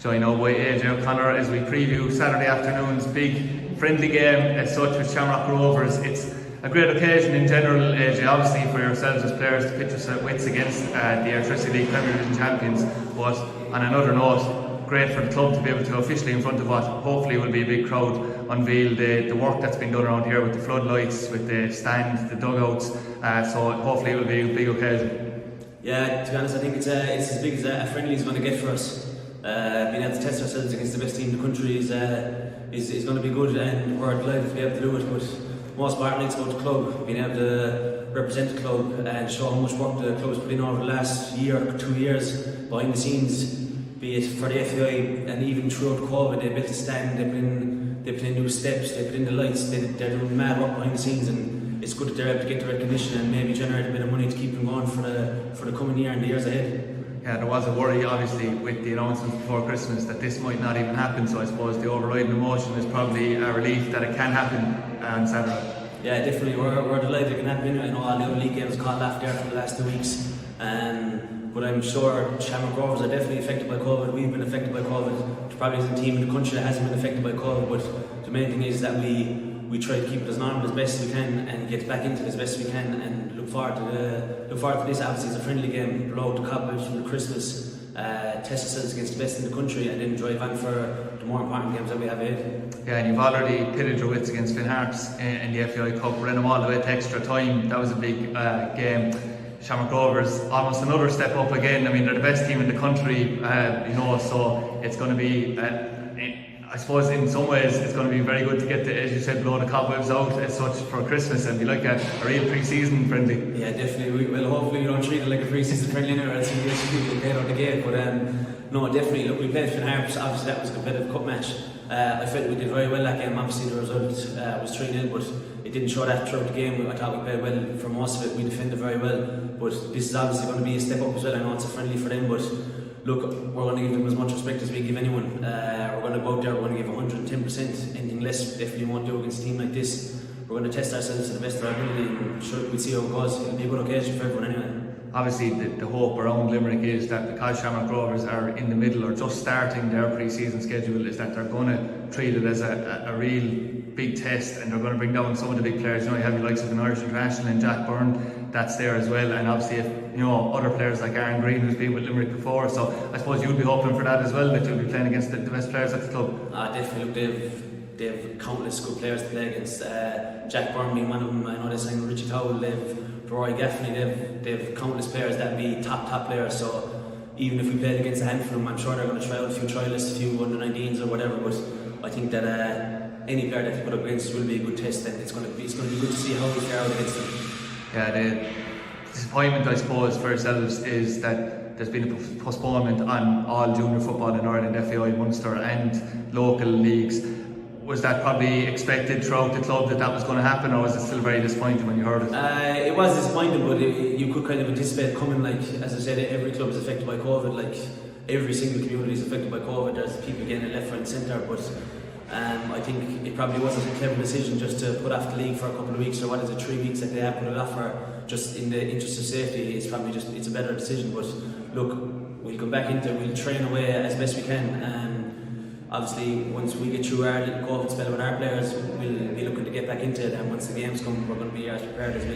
Joined now by AJ O'Connor as we preview Saturday afternoon's big friendly game as such with Shamrock Rovers. It's a great occasion in general, AJ, obviously for yourselves as players to pitch your wits against the Electricity League Premier Division champions, but on another note, great for the club to be able to officially, in front of what hopefully will be a big crowd, unveil the work that's been done around here with the floodlights, with the stand, the dugouts, so hopefully it will be a big occasion. Yeah, to be honest, I think it's as big as a friendly is going to get for us. Being able to test ourselves against the best team in the country is going to be good, and we're delighted to be able to do it. But most importantly, it's about the club, being able to represent the club and show how much work the club has put in over the last year, 2 years behind the scenes, be it for the FAI and even throughout COVID. They built a stand, they put in new steps, they put in the lights, they're doing mad work behind the scenes, and it's good that they're able to get the recognition and maybe generate a bit of money to keep them going for the coming year and the years ahead. Yeah, there was a worry obviously with the announcement before Christmas that this might not even happen, so I suppose the overriding emotion is probably a relief that it can happen on Saturday. Yeah, definitely, we're delighted it can happen. I know all the other league games caught after there for the last 2 weeks, but I'm sure Shamrock Rovers are definitely affected by COVID. We've been affected by COVID. There probably isn't a team in the country that hasn't been affected by COVID, but the main thing is that we try to keep it as normal as best as we can and get back into it as best as we can, and look forward to this. Obviously, it's a friendly game, blow out the cobwebs from the Christmas, test ourselves against the best in the country, and then drive on for the more important games that we have ahead. Yeah, and you've already pitted your wits against Finn Harps in the FAI Cup, ran them all the way to extra time. That was a big game. Shamrock Rovers, almost another step up again. I mean, they're the best team in the country, so it's going to be, I suppose in some ways, it's going to be very good to get the, as you said, blow the cobwebs out as such for Christmas and be like a real pre-season friendly. Yeah, definitely. Hopefully we don't treat it like a pre-season friendly now, else we get paid out the gate. But no, definitely. Look, we played Finn Harps. Obviously, that was a competitive cup match. I felt we did very well that game. Obviously, the result was 3-0, but it didn't show that throughout the game. I thought we played well for most of it. We defended very well, but this is obviously going to be a step up as well. I know it's a friendly for them, but look, we're going to give them as much respect as we give anyone. We're going to go out there, we're going to give 110%. Anything less, we definitely won't do against a team like this. We're going to test ourselves to the best of our ability, and sure, we'll see how it goes. It'll be a good occasion for everyone anyway. Obviously, the hope around Limerick is that because Shamrock Rovers are in the middle or just starting their pre-season schedule, is that they're going to treat it as a real big test, and they're going to bring down some of the big players. You have the likes of an Irish international and Jack Byrne, that's there as well, and obviously if other players like Aaron Green, who's been with Limerick before, so I suppose you'd be hoping for that as well, that you'll be playing against the best players at the club. Definitely. Look, they've countless good players to play against. Jack Byrne being one of them. I know they signed Richie Towell, they've Roy Gaffney, they've countless players that be top players, so even if we played against a handful of them, I'm sure they're going to try out a few trialists, a few under-19s or whatever, but I think that any player that they put up against us will be a good test, and it's going to be good to see how we fare out against them. Yeah, the disappointment I suppose for ourselves is that there's been a postponement on all junior football in Ireland, FAI, Munster and local leagues. Was that probably expected throughout the club that was going to happen, or was it still very disappointing when you heard it? It was disappointing, but you could kind of anticipate coming. Like, as I said, every club is affected by COVID. Like, every single community is affected by COVID. There's people getting it left, right and centre, but I think it probably wasn't a clever decision just to put off the league for a couple of weeks, or what is it, 3 weeks that they have put it off for, just in the interest of safety. It's probably it's a better decision, but look, we'll come back into it, we'll train away as best we can. Obviously, once we get through our little COVID spell with our players, we'll be looking to get back into it, and once the games come, we're going to be as prepared as we